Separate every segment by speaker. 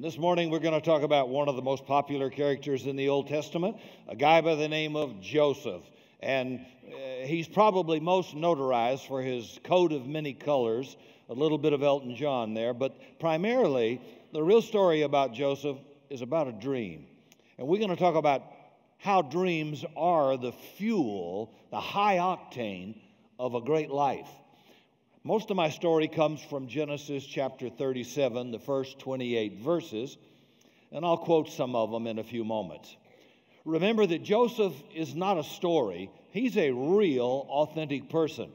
Speaker 1: And this morning we're going to talk about one of the most popular characters in the Old Testament, a guy by the name of Joseph. And he's probably most notarized for his coat of many colors, a little bit of Elton John there. But primarily, the real story about Joseph is about a dream. And we're going to talk about how dreams are the fuel, the high octane of a great life. Most of my story comes from Genesis chapter 37, the first 28 verses, and I'll quote some of them in a few moments. Remember that Joseph is not a story. He's a real, authentic person.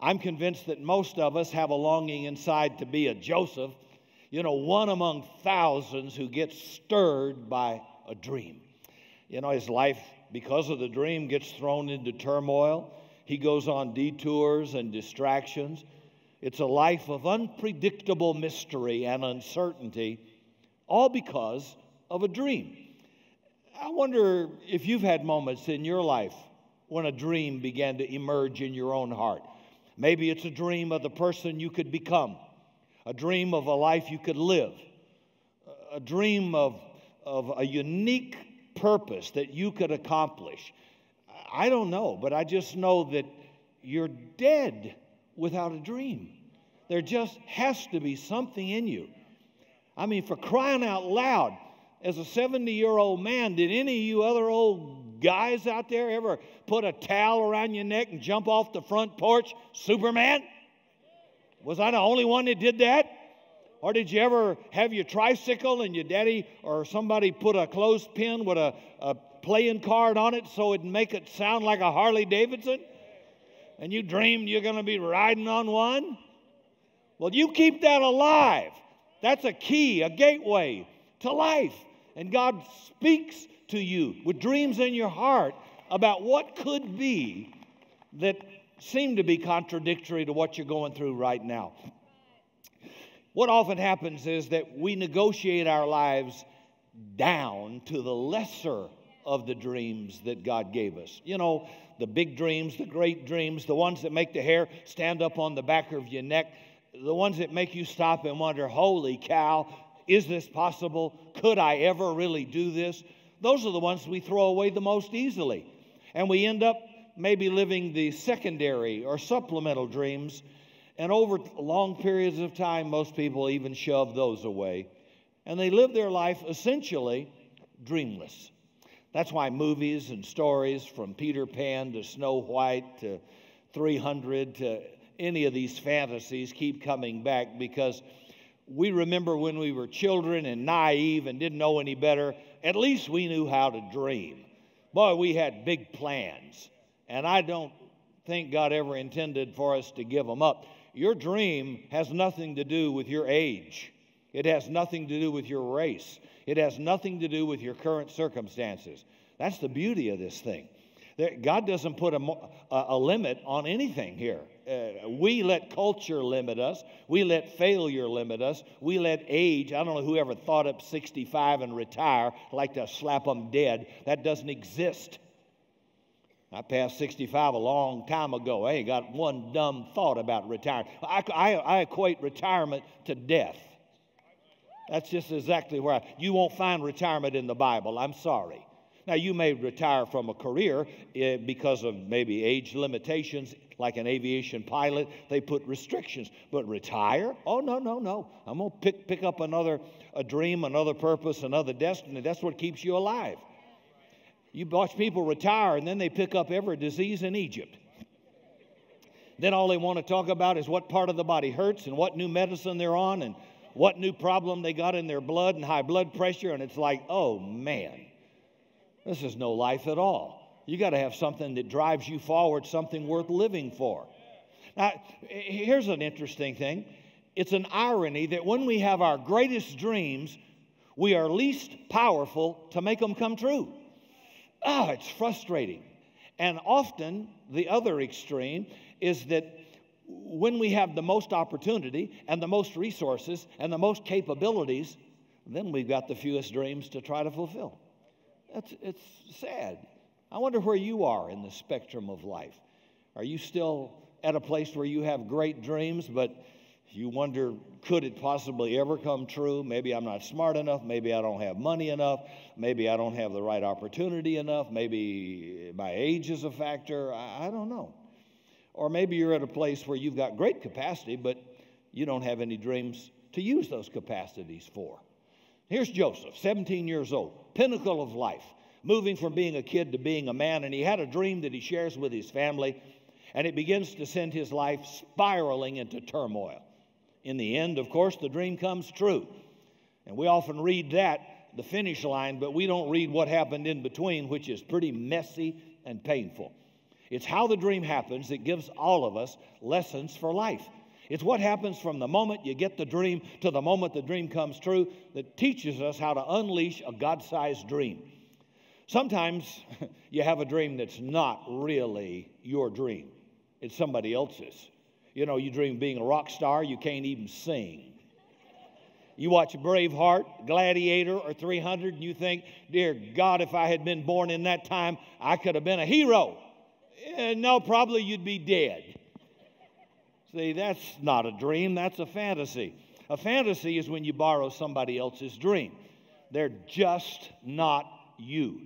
Speaker 1: I'm convinced that most of us have a longing inside to be a Joseph, one among thousands who gets stirred by a dream. His life, because of the dream, gets thrown into turmoil. He goes on detours and distractions. It's a life of unpredictable mystery and uncertainty, all because of a dream. I wonder if you've had moments in your life when a dream began to emerge in your own heart. Maybe it's a dream of the person you could become, a dream of a life you could live, a dream of a unique purpose that you could accomplish. I don't know, but I just know that you're dead without a dream. There just has to be something in you. I mean, for crying out loud, as a 70-year-old man, did any of you other old guys out there ever put a towel around your neck and jump off the front porch? Superman? Was I the only one that did that? Or did you ever have your tricycle and your daddy or somebody put a clothespin with a playing card on it so it'd make it sound like a Harley Davidson? And you dreamed you're going to be riding on one? Well, you keep that alive. That's a key, a gateway to life. And God speaks to you with dreams in your heart about what could be that seem to be contradictory to what you're going through right now. What often happens is that we negotiate our lives down to the lesser of the dreams that God gave us. The big dreams, the great dreams, the ones that make the hair stand up on the back of your neck, the ones that make you stop and wonder, holy cow, is this possible? Could I ever really do this? Those are the ones we throw away the most easily. And we end up maybe living the secondary or supplemental dreams. And over long periods of time, most people even shove those away. And they live their life essentially dreamless. That's why movies and stories from Peter Pan to Snow White to 300 to any of these fantasies keep coming back because we remember when we were children and naive and didn't know any better, at least we knew how to dream. Boy, we had big plans. And I don't think God ever intended for us to give them up. Your dream has nothing to do with your age. It has nothing to do with your race. It has nothing to do with your current circumstances. That's the beauty of this thing. God doesn't put a limit on anything here. We let culture limit us. We let failure limit us. We let age. I don't know who ever thought up 65 and retire, like to slap them dead. That doesn't exist. I passed 65 a long time ago. I ain't got one dumb thought about retiring. I equate retirement to death. That's just exactly where you won't find retirement in the Bible. I'm sorry. Now, you may retire from a career because of maybe age limitations, like an aviation pilot. They put restrictions. But retire? Oh, no. I'm going to pick up a dream, another purpose, another destiny. That's what keeps you alive. You watch people retire, and then they pick up every disease in Egypt. Then all they want to talk about is what part of the body hurts and what new medicine they're on and what new problem they got in their blood and high blood pressure. And it's like, oh, man, this is no life at all. You got to have something that drives you forward, something worth living for. Now, here's an interesting thing. It's an irony that when we have our greatest dreams, we are least powerful to make them come true. It's frustrating. And often the other extreme is that when we have the most opportunity and the most resources and the most capabilities, then we've got the fewest dreams to try to fulfill. It's sad. I wonder where you are in the spectrum of life. Are you still at a place where you have great dreams, but You wonder, could it possibly ever come true? Maybe I'm not smart enough. Maybe I don't have money enough. Maybe I don't have the right opportunity enough. Maybe my age is a factor. I don't know. Or maybe you're at a place where you've got great capacity, but you don't have any dreams to use those capacities for. Here's Joseph, 17 years old, pinnacle of life, moving from being a kid to being a man, and he had a dream that he shares with his family, and it begins to send his life spiraling into turmoil. In the end, of course, the dream comes true, and we often read that, the finish line, but we don't read what happened in between, which is pretty messy and painful. It's how the dream happens that gives all of us lessons for life. It's what happens from the moment you get the dream to the moment the dream comes true that teaches us how to unleash a God-sized dream. Sometimes you have a dream that's not really your dream. It's somebody else's. You know, you dream of being a rock star, you can't even sing. You watch Braveheart, Gladiator, or 300, and you think, dear God, if I had been born in that time, I could have been a hero. No, probably you'd be dead. See, that's not a dream, that's a fantasy. A fantasy is when you borrow somebody else's dream. They're just not you.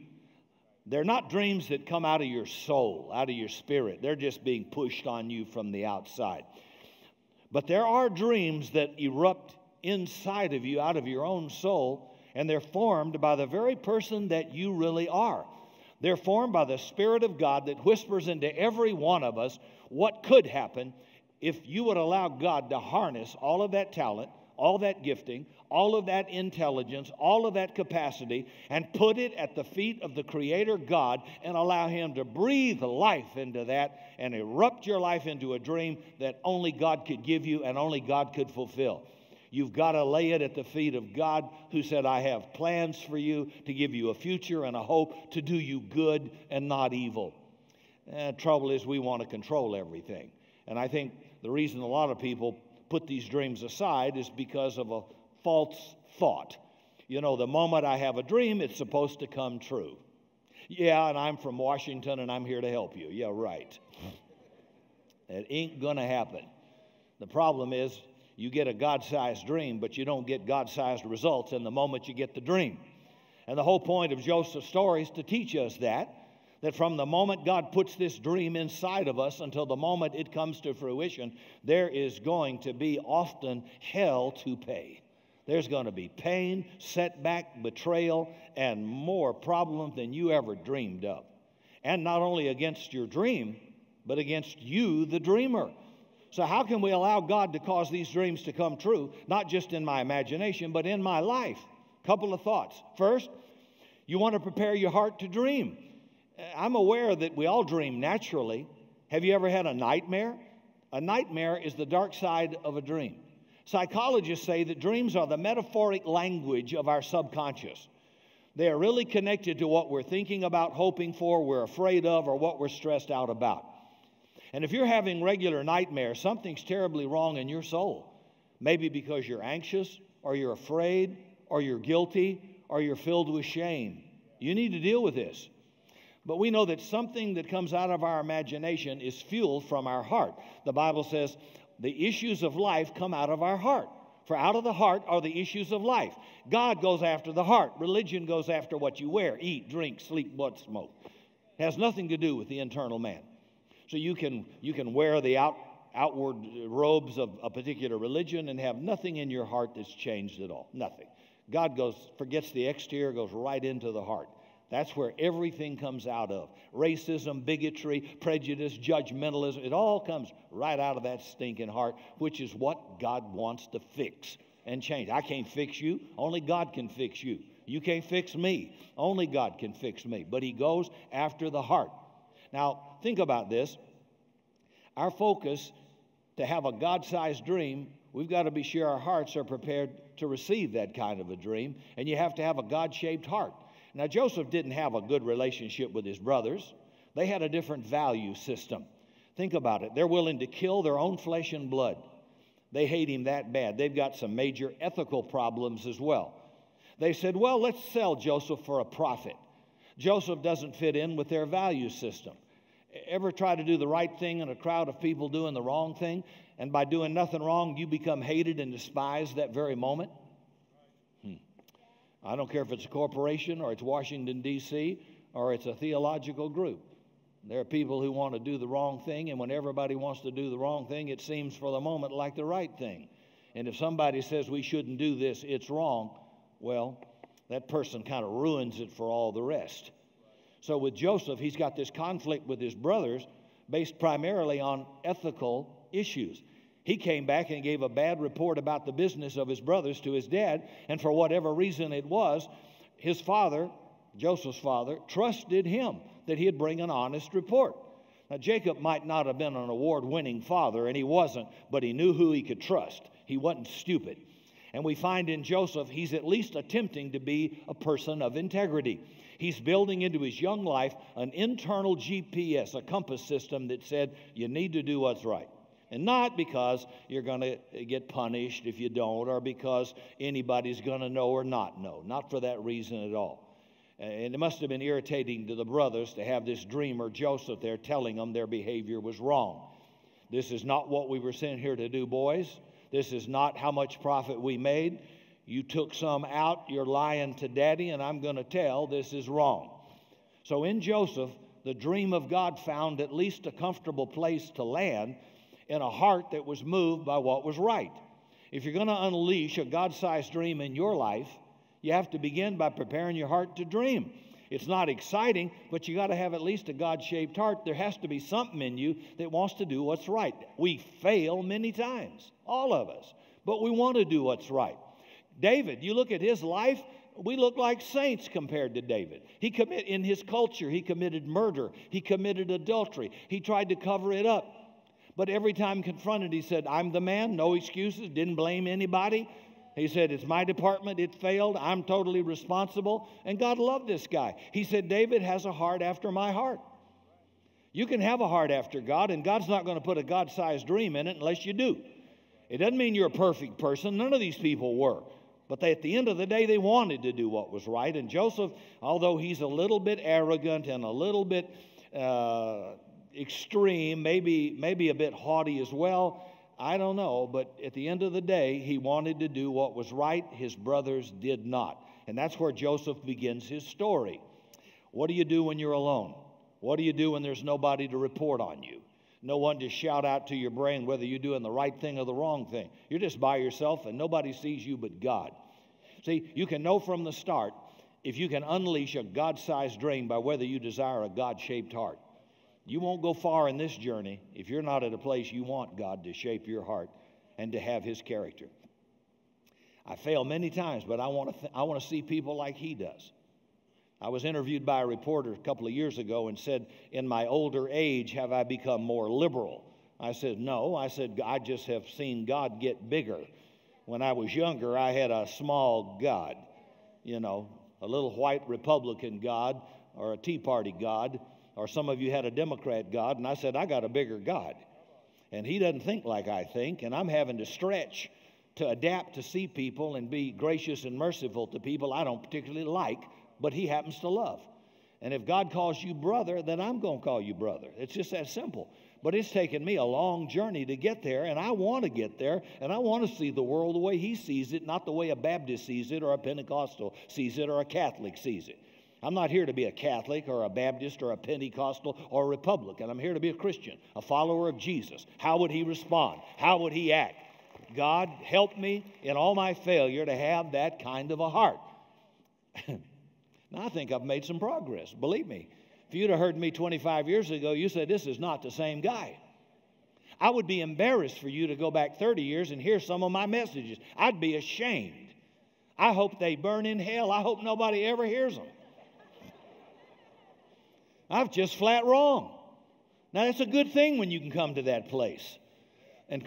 Speaker 1: They're not dreams that come out of your soul, out of your spirit. They're just being pushed on you from the outside. But there are dreams that erupt inside of you, out of your own soul, and they're formed by the very person that you really are. They're formed by the Spirit of God that whispers into every one of us what could happen if you would allow God to harness all of that talent, all that gifting, all of that intelligence, all of that capacity, and put it at the feet of the Creator God and allow Him to breathe life into that and erupt your life into a dream that only God could give you and only God could fulfill. You've got to lay it at the feet of God, who said, I have plans for you to give you a future and a hope, to do you good and not evil. Trouble is, we want to control everything. And I think the reason a lot of people put these dreams aside is because of a false thought. You know, the moment I have a dream, it's supposed to come true. Yeah, and I'm from Washington and I'm here to help you. Yeah, right. It ain't going to happen. The problem is, you get a God-sized dream, but you don't get God-sized results in the moment you get the dream. And the whole point of Joseph's story is to teach us that from the moment God puts this dream inside of us until the moment it comes to fruition, there is going to be often hell to pay. There's going to be pain, setback, betrayal, and more problems than you ever dreamed of. And not only against your dream, but against you, the dreamer. So how can we allow God to cause these dreams to come true, not just in my imagination, but in my life? Couple of thoughts. First, you want to prepare your heart to dream. I'm aware that we all dream naturally. Have you ever had a nightmare? A nightmare is the dark side of a dream. Psychologists say that dreams are the metaphoric language of our subconscious. They are really connected to what we're thinking about, hoping for, we're afraid of, or what we're stressed out about. And if you're having regular nightmares, something's terribly wrong in your soul. Maybe because you're anxious, or you're afraid, or you're guilty, or you're filled with shame. You need to deal with this. But we know that something that comes out of our imagination is fueled from our heart. The Bible says the issues of life come out of our heart. For out of the heart are the issues of life. God goes after the heart. Religion goes after what you wear, eat, drink, sleep, what, smoke. It has nothing to do with the internal man. So you can wear the outward robes of a particular religion and have nothing in your heart that's changed at all. Nothing. God forgets the exterior, goes right into the heart. That's where everything comes out of. Racism, bigotry, prejudice, judgmentalism, it all comes right out of that stinking heart, which is what God wants to fix and change. I can't fix you. Only God can fix you. You can't fix me. Only God can fix me. But He goes after the heart. Now, think about this. Our focus to have a God-sized dream, we've got to be sure our hearts are prepared to receive that kind of a dream, and you have to have a God-shaped heart. Now, Joseph didn't have a good relationship with his brothers. They had a different value system. Think about it. They're willing to kill their own flesh and blood. They hate him that bad. They've got some major ethical problems as well. They said, well, let's sell Joseph for a profit. Joseph doesn't fit in with their value system. Ever try to do the right thing in a crowd of people doing the wrong thing, and by doing nothing wrong, you become hated and despised that very moment? I don't care if it's a corporation or it's Washington, D.C., or it's a theological group. There are people who want to do the wrong thing, and when everybody wants to do the wrong thing, it seems for the moment like the right thing. And if somebody says we shouldn't do this, it's wrong, well, that person kind of ruins it for all the rest. So with Joseph, he's got this conflict with his brothers based primarily on ethical issues. He came back and gave a bad report about the business of his brothers to his dad, and for whatever reason it was, his father, Joseph's father, trusted him that he'd bring an honest report. Now, Jacob might not have been an award-winning father, and he wasn't, but he knew who he could trust. He wasn't stupid. And we find in Joseph, he's at least attempting to be a person of integrity. He's building into his young life an internal GPS, a compass system that said, you need to do what's right. And not because you're going to get punished if you don't, or because anybody's going to know or not know. Not for that reason at all. And it must have been irritating to the brothers to have this dreamer, Joseph, there telling them their behavior was wrong. This is not what we were sent here to do, boys. This is not how much profit we made. You took some out, you're lying to daddy, and I'm going to tell this is wrong. So in Joseph, the dream of God found at least a comfortable place to land in a heart that was moved by what was right. If you're going to unleash a God-sized dream in your life, you have to begin by preparing your heart to dream. It's not exciting, but you got to have at least a God-shaped heart. There has to be something in you that wants to do what's right. We fail many times, all of us, but we want to do what's right. David, you look at his life, we look like saints compared to David. In his culture, he committed murder. He committed adultery. He tried to cover it up. But every time confronted, he said, I'm the man, no excuses, didn't blame anybody. He said, it's my department, it failed, I'm totally responsible. And God loved this guy. He said, David has a heart after my heart. You can have a heart after God, and God's not going to put a God-sized dream in it unless you do. It doesn't mean you're a perfect person. None of these people were. But at the end of the day, they wanted to do what was right. And Joseph, although he's a little bit arrogant and a little bit extreme, maybe a bit haughty as well, I don't know. But at the end of the day, he wanted to do what was right. His brothers did not. And that's where Joseph begins his story. What do you do when you're alone? What do you do when there's nobody to report on you? No one to shout out to your brain whether you're doing the right thing or the wrong thing. You're just by yourself and nobody sees you but God. See, you can know from the start if you can unleash a God-sized dream by whether you desire a God-shaped heart. You won't go far in this journey if you're not at a place you want God to shape your heart and to have His character. I fail many times, but I want to see people like He does. I was interviewed by a reporter a couple of years ago and said, in my older age, have I become more liberal? I said, no. I said, I just have seen God get bigger. When I was younger, I had a small God, you know, a little white Republican God or a Tea Party God, or some of you had a Democrat God, and I said, I got a bigger God. And He doesn't think like I think, and I'm having to stretch to adapt to see people and be gracious and merciful to people I don't particularly like, but He happens to love. And if God calls you brother, then I'm going to call you brother. It's just that simple. But it's taken me a long journey to get there, and I want to get there, and I want to see the world the way He sees it, not the way a Baptist sees it or a Pentecostal sees it or a Catholic sees it. I'm not here to be a Catholic or a Baptist or a Pentecostal or a Republican. I'm here to be a Christian, a follower of Jesus. How would He respond? How would He act? God, help me in all my failure to have that kind of a heart. Now, I think I've made some progress. Believe me, if you'd have heard me 25 years ago, you said, this is not the same guy. I would be embarrassed for you to go back 30 years and hear some of my messages. I'd be ashamed. I hope they burn in hell. I hope nobody ever hears them. I'm just flat wrong. Now, that's a good thing when you can come to that place. And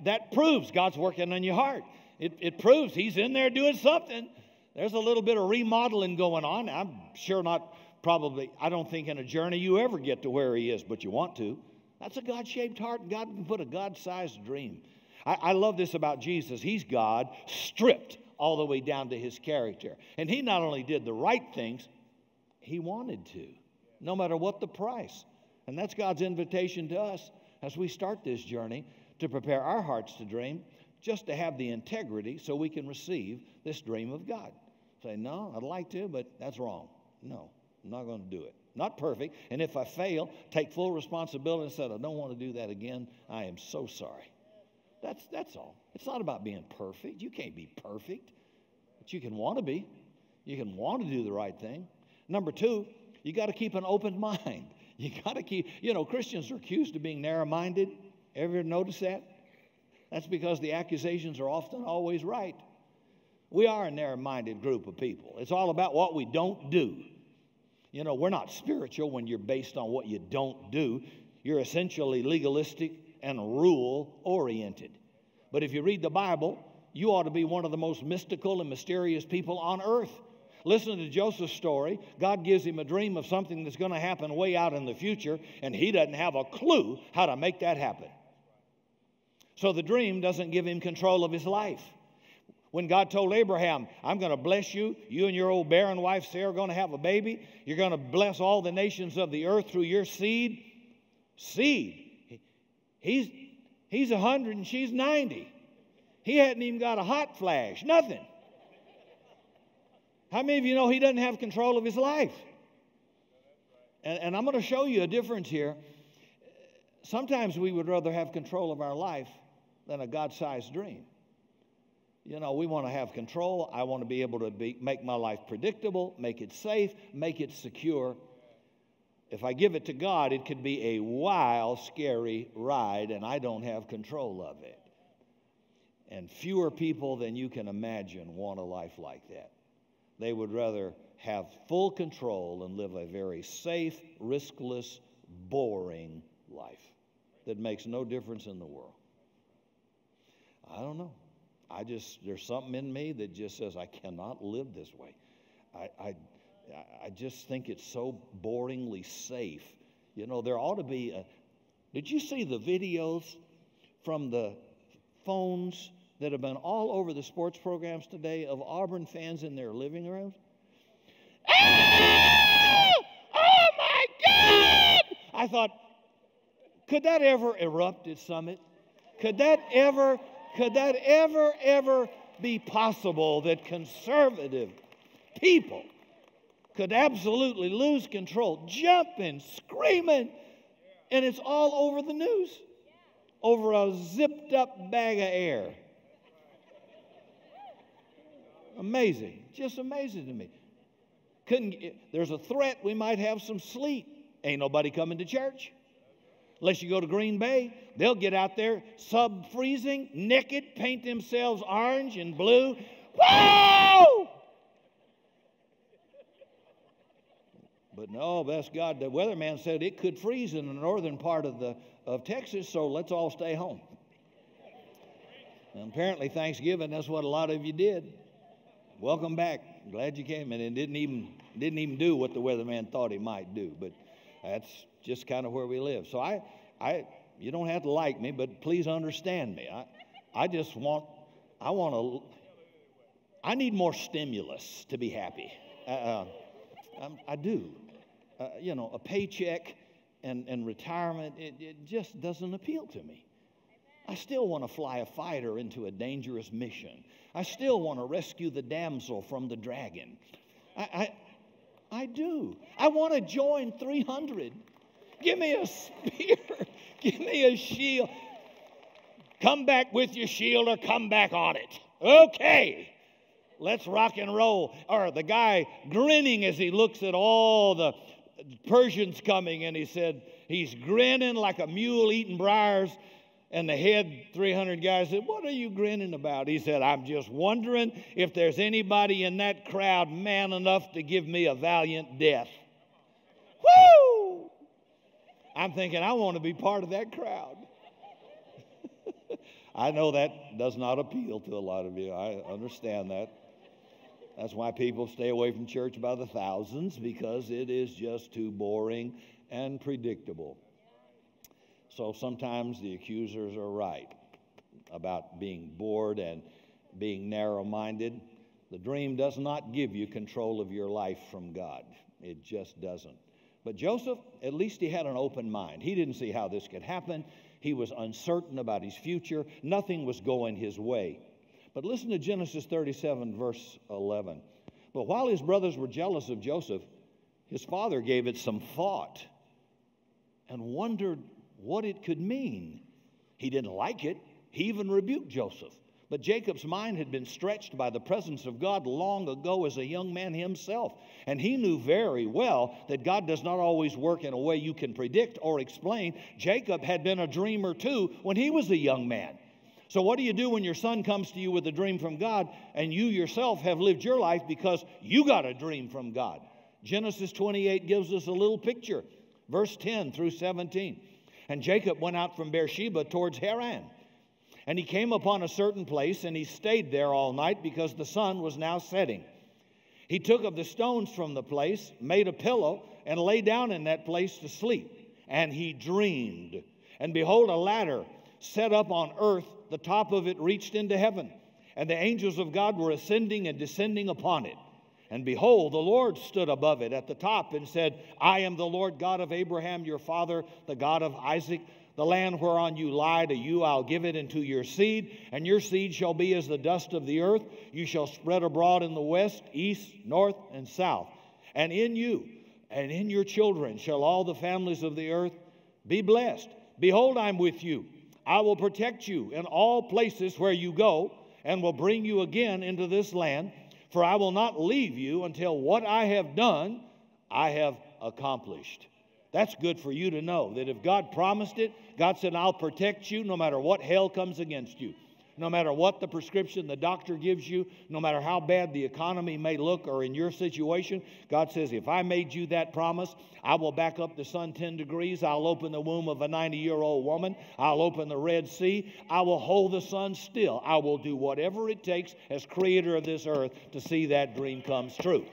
Speaker 1: that proves God's working on your heart. It proves He's in there doing something. There's a little bit of remodeling going on. I'm sure not probably, I don't think in a journey you ever get to where He is, but you want to. That's a God-shaped heart, and God can put a God-sized dream. I love this about Jesus. He's God stripped all the way down to His character. And He not only did the right things, He wanted to, no matter what the price. And that's God's invitation to us as we start this journey to prepare our hearts to dream, just to have the integrity so we can receive this dream of God. Say, no, I'd like to, but that's wrong. No, I'm not going to do it. Not perfect. And if I fail, take full responsibility and say, I don't want to do that again. I am so sorry. That's all. It's not about being perfect. You can't be perfect, but you can want to be. You can want to do the right thing. Number two, you got to keep an open mind. You got to keep, Christians are accused of being narrow-minded. Ever notice that? That's because the accusations are often always right. We are a narrow-minded group of people. It's all about what we don't do. We're not spiritual when you're based on what you don't do. You're essentially legalistic and rule-oriented. But if you read the Bible, you ought to be one of the most mystical and mysterious people on earth. Listen to Joseph's story. God gives him a dream of something that's going to happen way out in the future, and he doesn't have a clue how to make that happen. So the dream doesn't give him control of his life. When God told Abraham, I'm going to bless you, you and your old barren wife Sarah are going to have a baby, you're going to bless all the nations of the earth through your seed. He's 100 and she's 90. He hadn't even got a hot flash, nothing. How many of you know he doesn't have control of his life? And I'm going to show you a difference here. Sometimes we would rather have control of our life than a God-sized dream. We want to have control. I want to be able to make my life predictable, make it safe, make it secure. If I give it to God, it could be a wild, scary ride, and I don't have control of it. And fewer people than you can imagine want a life like that. They would rather have full control and live a very safe, riskless, boring life that makes no difference in the world. I don't know. There's something in me that just says I cannot live this way. I just think it's so boringly safe. There ought to be did you see the videos from the phones that have been all over the sports programs today of Auburn fans in their living rooms? Ah! Oh my God! I thought, could that ever erupt at Summit? Could that ever be possible that conservative people could absolutely lose control, jumping, screaming, and it's all over the news, over a zipped up bag of air? Amazing, just amazing to me. There's a threat we might have some sleet. Ain't nobody coming to church. Unless you go to Green Bay, they'll get out there sub-freezing, naked, paint themselves orange and blue. Whoa! But no, bless God, the weatherman said it could freeze in the northern part of Texas, so let's all stay home. And apparently Thanksgiving, that's what a lot of you did. Welcome back. Glad you came. And it didn't even do what the weatherman thought he might do. But that's just kind of where we live. So you don't have to like me, but please understand me. I need more stimulus to be happy. I do. A paycheck and retirement, it just doesn't appeal to me. I still want to fly a fighter into a dangerous mission. I still want to rescue the damsel from the dragon. I do. I want to join 300. Give me a spear. Give me a shield. Come back with your shield or come back on it. Okay. Let's rock and roll. Or the guy grinning as he looks at all the Persians coming, and he said, he's grinning like a mule eating briars. And the head 300 guys said, what are you grinning about? He said, I'm just wondering if there's anybody in that crowd man enough to give me a valiant death. Woo! I'm thinking, I want to be part of that crowd. I know that does not appeal to a lot of you. I understand that. That's why people stay away from church by the thousands, because it is just too boring and predictable. So sometimes the accusers are right about being bored and being narrow-minded. The dream does not give you control of your life from God. It just doesn't. But Joseph, at least he had an open mind. He didn't see how this could happen. He was uncertain about his future. Nothing was going his way. But listen to Genesis 37, verse 11. But while his brothers were jealous of Joseph, his father gave it some thought and wondered what it could mean. He didn't like it. He even rebuked Joseph. But Jacob's mind had been stretched by the presence of God long ago as a young man himself. And he knew very well that God does not always work in a way you can predict or explain. Jacob had been a dreamer too when he was a young man. So what do you do when your son comes to you with a dream from God and you yourself have lived your life because you got a dream from God? Genesis 28 gives us a little picture. Verse 10 through 17. And Jacob went out from Beersheba towards Haran. And he came upon a certain place, and he stayed there all night because the sun was now setting. He took of the stones from the place, made a pillow, and lay down in that place to sleep. And he dreamed. And behold, a ladder set up on earth, the top of it reached into heaven. And the angels of God were ascending and descending upon it. And behold, the Lord stood above it at the top and said, I am the Lord God of Abraham, your father, the God of Isaac. The land whereon you lie, to you I'll give it, and to your seed, and your seed shall be as the dust of the earth. You shall spread abroad in the west, east, north, and south. And in you and in your children shall all the families of the earth be blessed. Behold, I'm with you. I will protect you in all places where you go, and will bring you again into this land. For I will not leave you until what I have done, I have accomplished. That's good for you to know, that if God promised it, God said, I'll protect you no matter what hell comes against you. No matter what the prescription the doctor gives you, no matter how bad the economy may look or in your situation, God says, if I made you that promise, I will back up the sun 10 degrees. I'll open the womb of a 90-year-old woman. I'll open the Red Sea. I will hold the sun still. I will do whatever it takes as creator of this earth to see that dream comes true.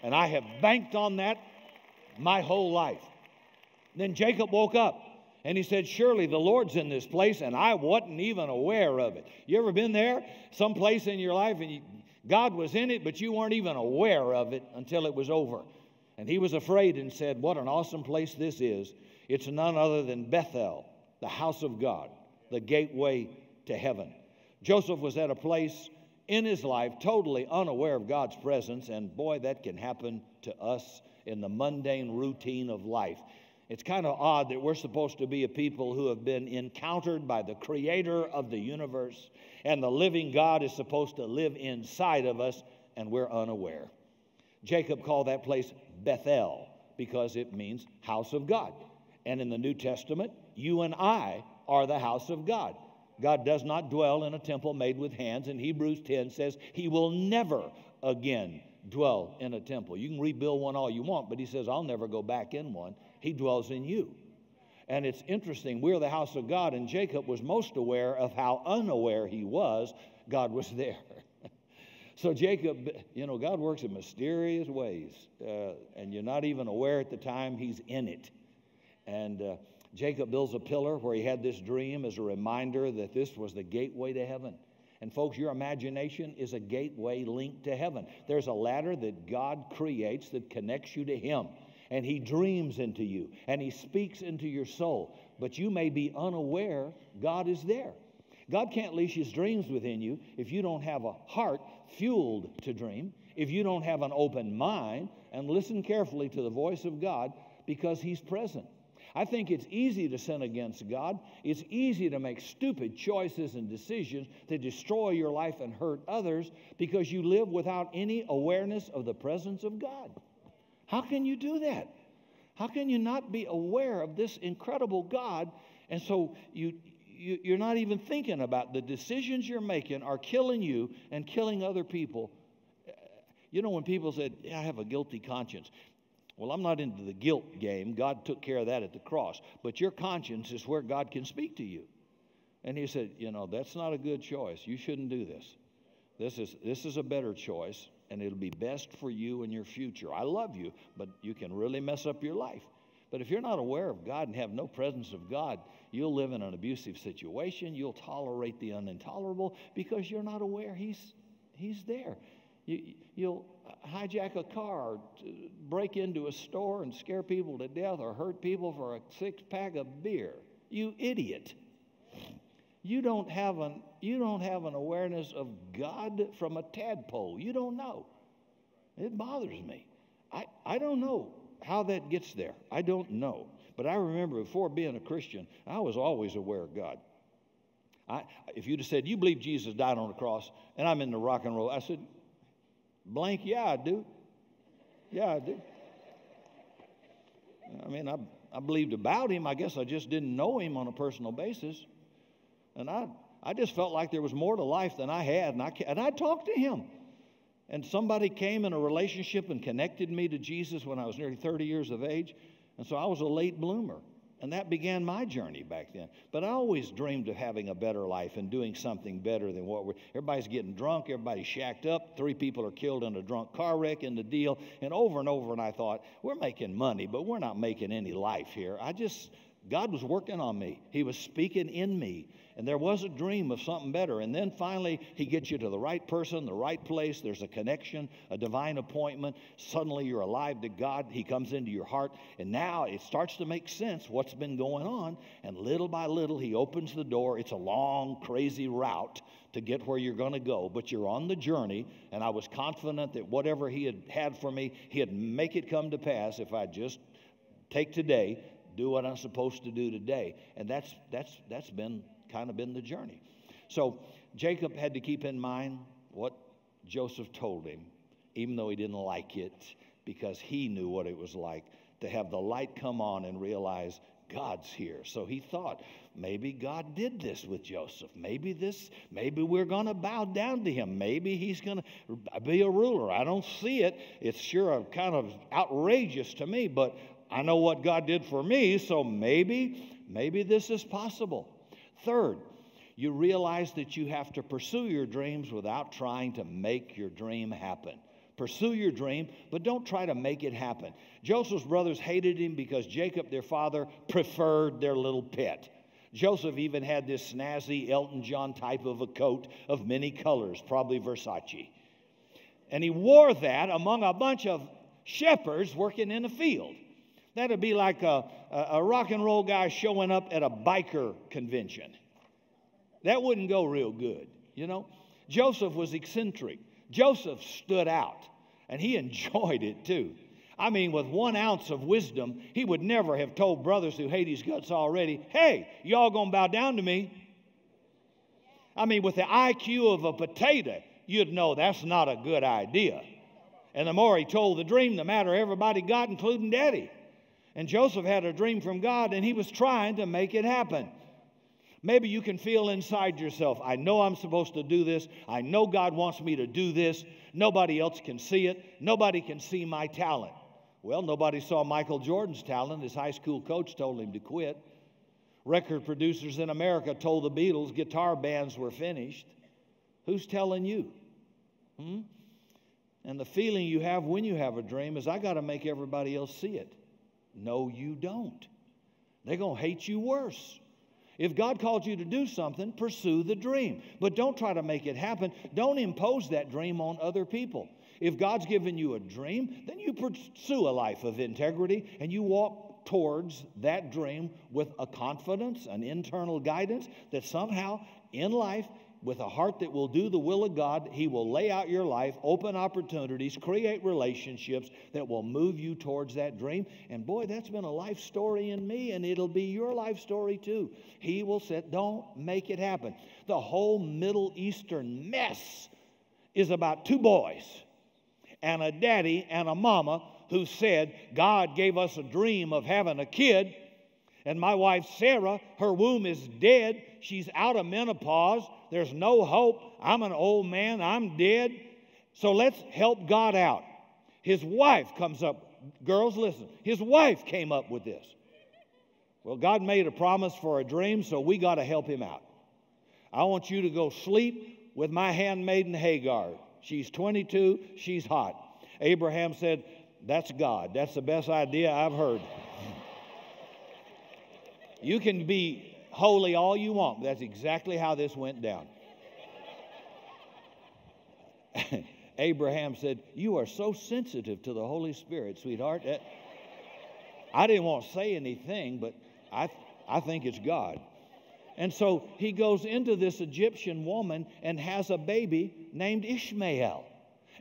Speaker 1: And I have banked on that my whole life. Then Jacob woke up and he said, surely the Lord's in this place, and I wasn't even aware of it. You ever been there? Some place in your life and God was in it, but you weren't even aware of it until it was over. And he was afraid and said, what an awesome place this is. It's none other than Bethel, the house of God, the gateway to heaven. Joseph was at a place in his life totally unaware of God's presence, and boy, that can happen to us in the mundane routine of life. It's kind of odd that we're supposed to be a people who have been encountered by the creator of the universe, and the living God is supposed to live inside of us, and we're unaware. Jacob called that place Bethel because it means house of God. And in the New Testament, you and I are the house of God. God does not dwell in a temple made with hands, and Hebrews 10 says he will never again dwell in a temple. You can rebuild one all you want, but he says, I'll never go back in one. He dwells in you. And it's interesting, we're the house of God, and Jacob was most aware of how unaware he was God was there. So Jacob, God works in mysterious ways, and you're not even aware at the time he's in it. And Jacob builds a pillar where he had this dream as a reminder that this was the gateway to heaven. And folks, your imagination is a gateway linked to heaven. There's a ladder that God creates that connects you to him. And he dreams into you, and he speaks into your soul. But you may be unaware God is there. God can't leash his dreams within you if you don't have a heart fueled to dream, if you don't have an open mind and listen carefully to the voice of God, because he's present. I think it's easy to sin against God. It's easy to make stupid choices and decisions that destroy your life and hurt others because you live without any awareness of the presence of God. How can you do that? How can you not be aware of this incredible God? And so you're not even thinking about the decisions you're making are killing you and killing other people. When people said, I have a guilty conscience. Well, I'm not into the guilt game. God took care of that at the cross. But your conscience is where God can speak to you. And he said, that's not a good choice. You shouldn't do this. This is a better choice. And it'll be best for you and your future. I love you, but you can really mess up your life. But if you're not aware of God and have no presence of God, you'll live in an abusive situation. You'll tolerate the unintolerable because you're not aware He's there. You'll hijack a car, break into a store and scare people to death or hurt people for a 6-pack of beer. You idiot. You don't have an awareness of God from a tadpole. You don't know. It bothers me. I don't know how that gets there. I don't know. But I remember before being a Christian, I was always aware of God. If you'd have said, you believe Jesus died on the cross, and I'm in the rock and roll, I said, blank, yeah, I do. Yeah, I do. I mean, I believed about him. I guess I just didn't know him on a personal basis. And I just felt like there was more to life than I had. And I talked to him. And somebody came in a relationship and connected me to Jesus when I was nearly 30 years of age. And so I was a late bloomer. And that began my journey back then. But I always dreamed of having a better life and doing something better than everybody's getting drunk, everybody's shacked up, 3 people are killed in a drunk car wreck in the deal. And over, and I thought, we're making money, but we're not making any life here. God was working on me. He was speaking in me. And there was a dream of something better. And then finally, he gets you to the right person, the right place. There's a connection, a divine appointment. Suddenly, you're alive to God. He comes into your heart. And now it starts to make sense what's been going on. And little by little, he opens the door. It's a long, crazy route to get where you're going to go. But you're on the journey. And I was confident that whatever he had for me, he'd make it come to pass if I just take today, do what I'm supposed to do today. And that's been kind of been the journey. So Jacob had to keep in mind what Joseph told him, even though he didn't like it, because he knew what it was like to have the light come on and realize God's here. So he thought, maybe God did this with Joseph. Maybe we're going to bow down to him. Maybe he's going to be a ruler. I don't see it. It's sure kind of outrageous to me, but I know what God did for me, so maybe this is possible. Third, you realize that you have to pursue your dreams without trying to make your dream happen. Pursue your dream, but don't try to make it happen. Joseph's brothers hated him because Jacob, their father, preferred their little pet. Joseph even had this snazzy Elton John type of a coat of many colors, probably Versace. And he wore that among a bunch of shepherds working in a field. That'd be like a rock and roll guy showing up at a biker convention. That wouldn't go real good, you know. Joseph was eccentric. Joseph stood out, and he enjoyed it too. I mean, with 1 ounce of wisdom, he would never have told brothers who hate his guts already, hey, y'all gonna bow down to me. I mean, with the IQ of a potato, you'd know that's not a good idea. And the more he told the dream, the madder everybody got, including Daddy. And Joseph had a dream from God, and he was trying to make it happen. Maybe you can feel inside yourself, I know I'm supposed to do this. I know God wants me to do this. Nobody else can see it. Nobody can see my talent. Well, nobody saw Michael Jordan's talent. His high school coach told him to quit. Record producers in America told the Beatles guitar bands were finished. Who's telling you? And the feeling you have when you have a dream is, I got to make everybody else see it. No, you don't. They're going to hate you worse. If God called you to do something, pursue the dream. But don't try to make it happen. Don't impose that dream on other people. If God's given you a dream, then you pursue a life of integrity and you walk towards that dream with a confidence, an internal guidance that somehow in life, with a heart that will do the will of God, he will lay out your life, open opportunities, create relationships that will move you towards that dream. And boy, that's been a life story in me, and it'll be your life story too. He will say, don't make it happen. The whole Middle Eastern mess is about 2 boys and a daddy and a mama who said, God gave us a dream of having a kid, and my wife Sarah, her womb is dead. She's out of menopause. There's no hope. I'm an old man. I'm dead. So let's help God out. His wife comes up. Girls, listen. His wife came up with this. Well, God made a promise for a dream, so we got to help him out. I want you to go sleep with my handmaiden Hagar. She's 22. She's hot. Abraham said, that's God. That's the best idea I've heard. You can be holy all you want. That's exactly how this went down. Abraham said, "You are so sensitive to the Holy Spirit, sweetheart." I didn't want to say anything, but I think it's God. And so he goes into this Egyptian woman and has a baby named Ishmael.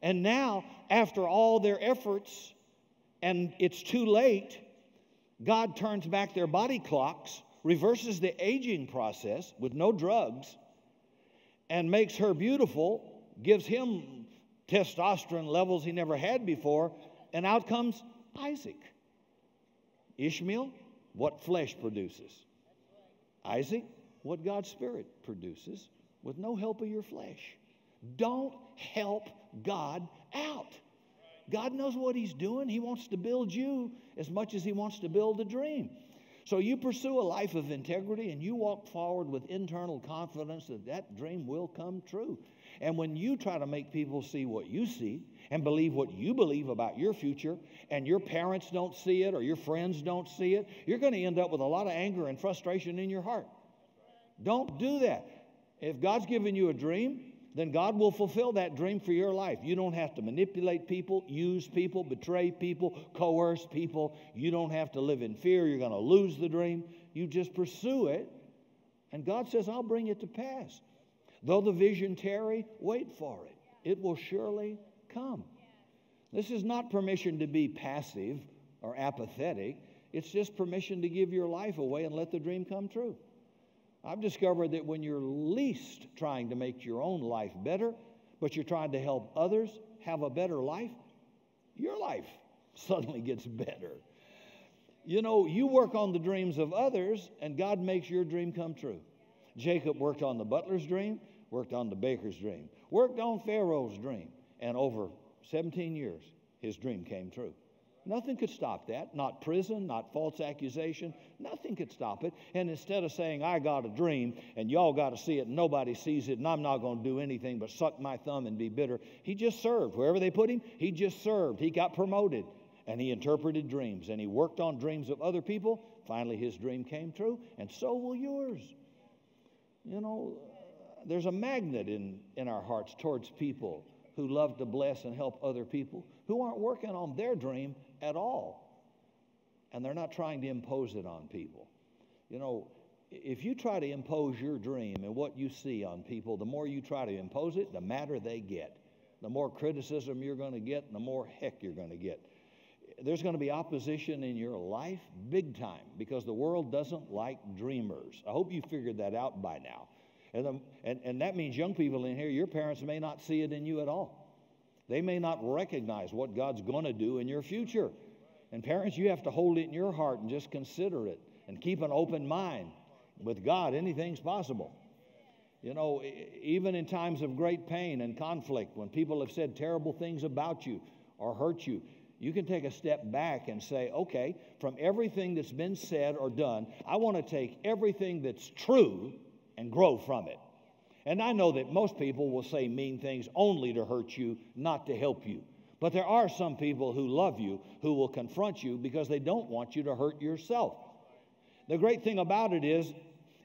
Speaker 1: And now, after all their efforts, and it's too late, God turns back their body clocks, reverses the aging process with no drugs, and makes her beautiful, gives him testosterone levels he never had before, and out comes Isaac. Ishmael, what flesh produces. Isaac, what God's Spirit produces with no help of your flesh. Don't help God out. God knows what he's doing. He wants to build you as much as he wants to build a dream. So you pursue a life of integrity and you walk forward with internal confidence that that dream will come true. And when you try to make people see what you see and believe what you believe about your future, and your parents don't see it or your friends don't see it, you're going to end up with a lot of anger and frustration in your heart. Don't do that. If God's given you a dream, then God will fulfill that dream for your life. You don't have to manipulate people, use people, betray people, coerce people. You don't have to live in fear you're going to lose the dream. You just pursue it, and God says, I'll bring it to pass. Though the vision tarry, wait for it. It will surely come. This is not permission to be passive or apathetic. It's just permission to give your life away and let the dream come true. I've discovered that when you're least trying to make your own life better, but you're trying to help others have a better life, your life suddenly gets better. You know, you work on the dreams of others, and God makes your dream come true. Jacob worked on the butler's dream, worked on the baker's dream, worked on Pharaoh's dream, and over 17 years, his dream came true. Nothing could stop that. Not prison, not false accusation. Nothing could stop it. And instead of saying, I got a dream and y'all got to see it and nobody sees it and I'm not going to do anything but suck my thumb and be bitter, he just served. Wherever they put him, he just served. He got promoted and he interpreted dreams and he worked on dreams of other people. Finally, his dream came true, and so will yours. You know, there's a magnet in our hearts towards people who love to bless and help other people who aren't working on their dream at all. And they're not trying to impose it on people. You know, if you try to impose your dream and what you see on people, the more you try to impose it, the madder they get. The more criticism you're going to get, and the more heck you're going to get. There's going to be opposition in your life big time because the world doesn't like dreamers. I hope you figured that out by now. And that means young people in here, your parents may not see it in you at all. They may not recognize what God's going to do in your future. And parents, you have to hold it in your heart and just consider it and keep an open mind. With God, anything's possible. You know, even in times of great pain and conflict, when people have said terrible things about you or hurt you, you can take a step back and say, okay, from everything that's been said or done, I want to take everything that's true and grow from it. And I know that most people will say mean things only to hurt you, not to help you. But there are some people who love you, who will confront you because they don't want you to hurt yourself. The great thing about it is,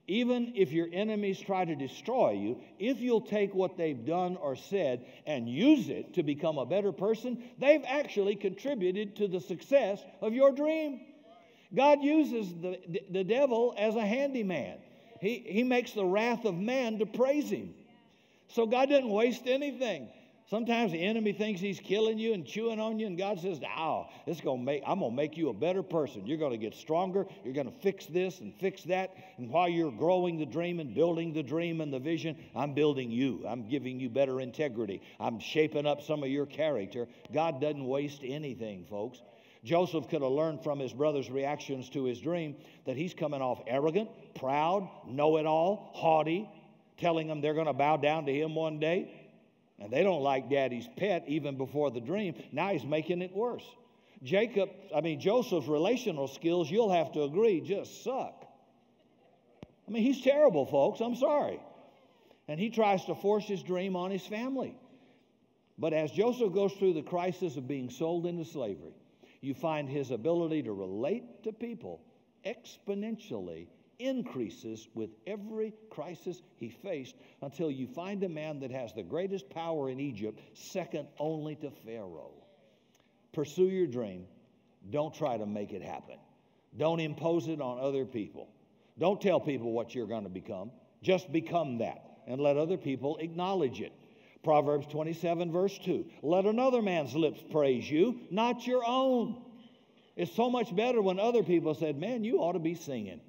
Speaker 1: even if your enemies try to destroy you, if you'll take what they've done or said and use it to become a better person, they've actually contributed to the success of your dream. God uses the devil as a handyman. He makes the wrath of man to praise him. So God doesn't waste anything. Sometimes the enemy thinks he's killing you and chewing on you, and God says, "No, I'm going to make you a better person. You're going to get stronger. You're going to fix this and fix that. And while you're growing the dream and building the dream and the vision, I'm building you. I'm giving you better integrity. I'm shaping up some of your character." God doesn't waste anything, folks. Joseph could have learned from his brother's reactions to his dream that he's coming off arrogant, proud, know-it-all, haughty, telling them they're going to bow down to him one day. And they don't like daddy's pet even before the dream. Now he's making it worse. Joseph's relational skills, you'll have to agree, just suck. He's terrible, folks. I'm sorry. And he tries to force his dream on his family. But as Joseph goes through the crisis of being sold into slavery, you find his ability to relate to people exponentially increases with every crisis he faced until you find a man that has the greatest power in Egypt, second only to Pharaoh. Pursue your dream. Don't try to make it happen. Don't impose it on other people. Don't tell people what you're going to become. Just become that and let other people acknowledge it. Proverbs 27, verse 2. Let another man's lips praise you, not your own. It's so much better when other people said, man, you ought to be singing.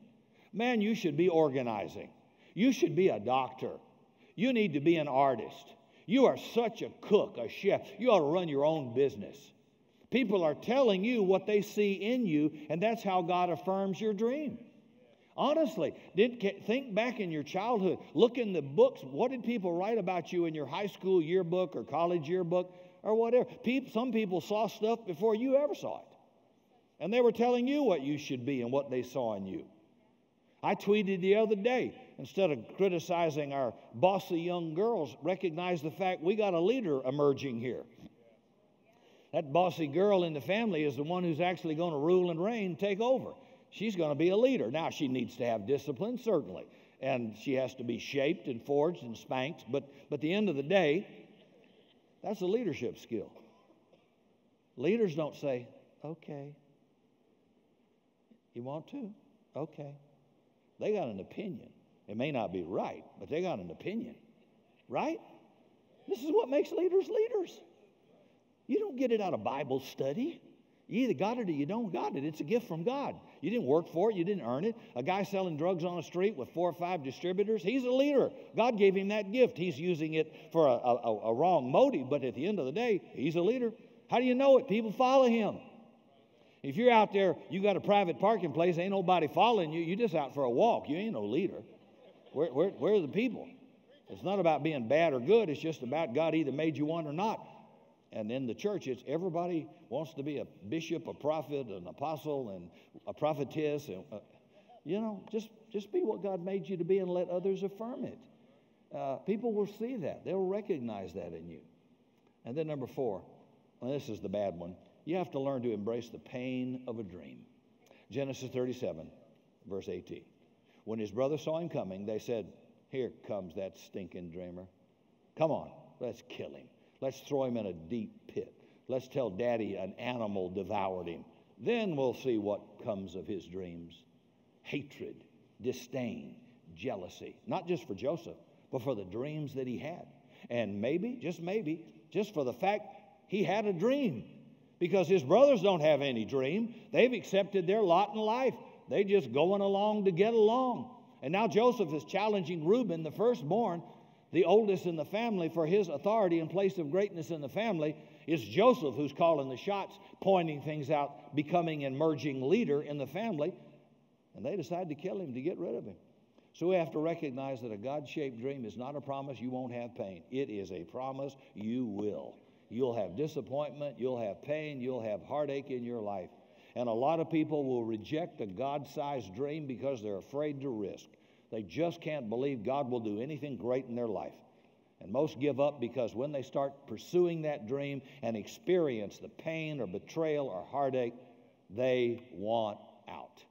Speaker 1: Man, you should be organizing. You should be a doctor. You need to be an artist. You are such a cook, a chef. You ought to run your own business. People are telling you what they see in you, and that's how God affirms your dream. Honestly, think back in your childhood. Look in the books. What did people write about you in your high school yearbook or college yearbook or whatever? Some people saw stuff before you ever saw it. And they were telling you what you should be and what they saw in you. I tweeted the other day, instead of criticizing our bossy young girls, recognize the fact we got a leader emerging here. That bossy girl in the family is the one who's actually going to rule and reign, take over. She's going to be a leader. Now, she needs to have discipline, certainly. And she has to be shaped and forged and spanked. But at the end of the day, that's a leadership skill. Leaders don't say, okay. You want to? Okay. They got an opinion. It may not be right, but they got an opinion. Right? This is what makes leaders leaders. You don't get it out of Bible study. You either got it or you don't got it. It's a gift from God. You didn't work for it. You didn't earn it. A guy selling drugs on the street with 4 or 5 distributors, he's a leader. God gave him that gift. He's using it for a wrong motive, but at the end of the day, he's a leader. How do you know it? People follow him. If you're out there, you got a private parking place, ain't nobody following you. You're just out for a walk. You ain't no leader. Where are the people? It's not about being bad or good. It's just about God either made you one or not. And in the church, it's everybody wants to be a bishop, a prophet, an apostle, and a prophetess. And, just be what God made you to be and let others affirm it. People will see that. They'll recognize that in you. And then number 4, and this is the bad one, you have to learn to embrace the pain of a dream. Genesis 37, verse 18. When his brothers saw him coming, they said, here comes that stinking dreamer. Come on, let's kill him. Let's throw him in a deep pit. Let's tell Daddy an animal devoured him. Then we'll see what comes of his dreams. Hatred, disdain, jealousy. Not just for Joseph, but for the dreams that he had. And maybe, just for the fact he had a dream. Because his brothers don't have any dream. They've accepted their lot in life. They're just going along to get along. And now Joseph is challenging Reuben, the firstborn, the oldest in the family, for his authority and place of greatness in the family. It's Joseph who's calling the shots, pointing things out, becoming an emerging leader in the family. And they decide to kill him, to get rid of him. So we have to recognize that a God-shaped dream is not a promise you won't have pain. It is a promise you will. You'll have disappointment, you'll have pain, you'll have heartache in your life. And a lot of people will reject a God-sized dream because they're afraid to risk. They just can't believe God will do anything great in their life. And most give up because when they start pursuing that dream and experience the pain or betrayal or heartache, they want out.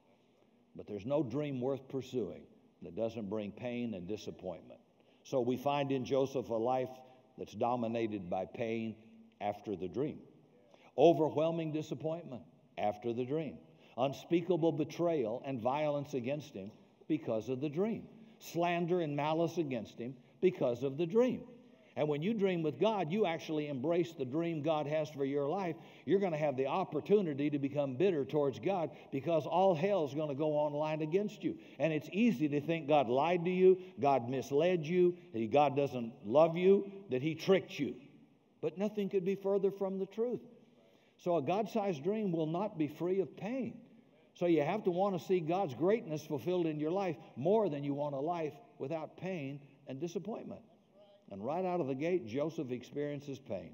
Speaker 1: But there's no dream worth pursuing that doesn't bring pain and disappointment. So we find in Joseph a life that's dominated by pain after the dream. Overwhelming disappointment after the dream. Unspeakable betrayal and violence against him because of the dream. Slander and malice against him because of the dream. And when you dream with God, you actually embrace the dream God has for your life. You're going to have the opportunity to become bitter towards God because all hell's going to go online against you. And it's easy to think God lied to you, God misled you, that God doesn't love you, that he tricked you. But nothing could be further from the truth. So a God-sized dream will not be free of pain. So you have to want to see God's greatness fulfilled in your life more than you want a life without pain and disappointment. And right out of the gate, Joseph experiences pain.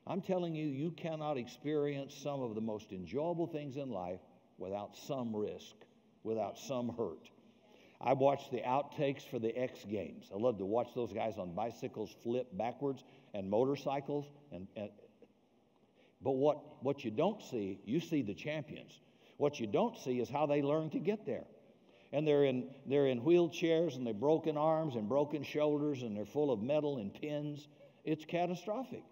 Speaker 1: I'm telling you, you cannot experience some of the most enjoyable things in life without some risk, without some hurt. I watched the outtakes for the X Games. I love to watch those guys on bicycles flip backwards and motorcycles. But what you don't see, you see the champions. What you don't see is how they learn to get there. And they're in wheelchairs, and they've broken arms and broken shoulders, and they're full of metal and pins. It's catastrophic.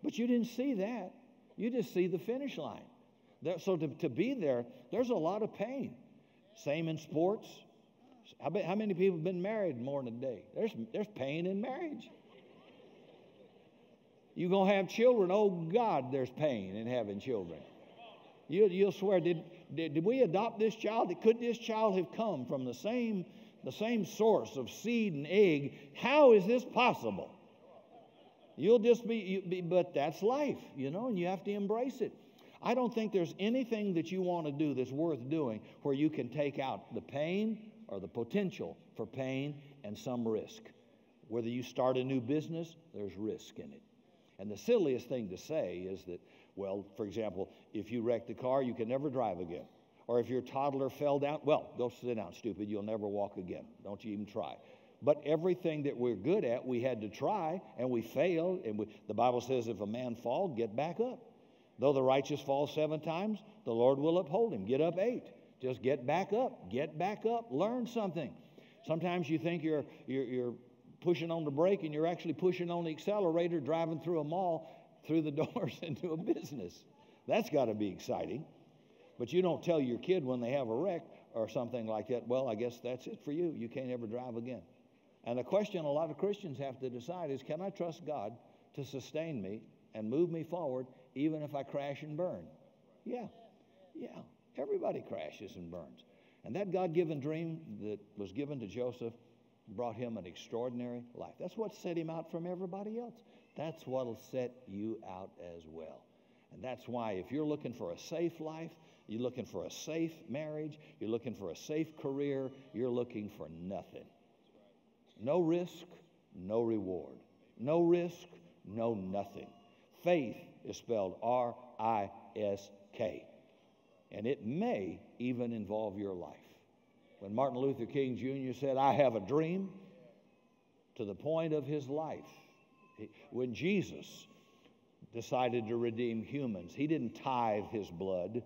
Speaker 1: But you didn't see that. You just see the finish line. So to be there, there's a lot of pain. Same in sports. How many people have been married more than a day? There's pain in marriage. You're going to have children. Oh, God, there's pain in having children. You'll swear, did we adopt this child? Could this child have come from the same source of seed and egg? How is this possible? You'll just but that's life, and you have to embrace it. I don't think there's anything that you want to do that's worth doing where you can take out the pain or the potential for pain and some risk. Whether you start a new business, there's risk in it. And the silliest thing to say is that, well, for example, if you wreck the car, you can never drive again. Or if your toddler fell down, well, go sit down, stupid. You'll never walk again. Don't you even try. But everything that we're good at, we had to try, and we failed. And the Bible says if a man fall, get back up. Though the righteous fall 7 times, the Lord will uphold him. Get up 8. Just get back up. Get back up. Learn something. Sometimes you think you're pushing on the brake, and you're actually pushing on the accelerator, driving through a mall, through the doors into a business. That's got to be exciting. But you don't tell your kid when they have a wreck or something like that, well, I guess that's it for you. You can't ever drive again. And the question a lot of Christians have to decide is, can I trust God to sustain me and move me forward even if I crash and burn? Yeah. Everybody crashes and burns. And that God-given dream that was given to Joseph brought him an extraordinary life. That's what set him out from everybody else. That's what will set you out as well. And that's why if you're looking for a safe life, you're looking for a safe marriage, you're looking for a safe career, you're looking for nothing. No risk, no reward. No risk, no nothing. Faith is spelled R-I-S-K. And it may even involve your life. When Martin Luther King Jr. said, I have a dream, to the point of his life, when Jesus decided to redeem humans, he didn't tithe his blood.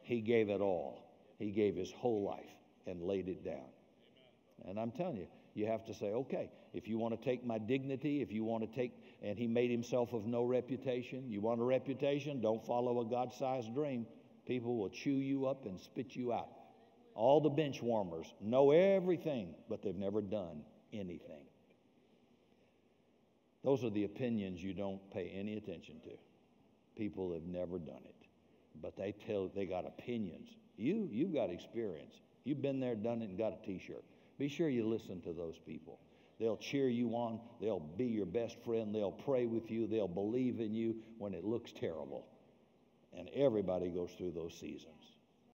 Speaker 1: He gave it all. He gave his whole life and laid it down. And I'm telling you, you have to say, okay, if you want to take my dignity, if you want to take, and he made himself of no reputation. You want a reputation? Don't follow a God-sized dream. People will chew you up and spit you out. All the bench warmers know everything, but they've never done anything. Those are the opinions you don't pay any attention to. People have never done it, but they got opinions. You've got experience. You've been there, done it, and got a T-shirt. Be sure you listen to those people. They'll cheer you on. They'll be your best friend. They'll pray with you. They'll believe in you when it looks terrible. And everybody goes through those seasons.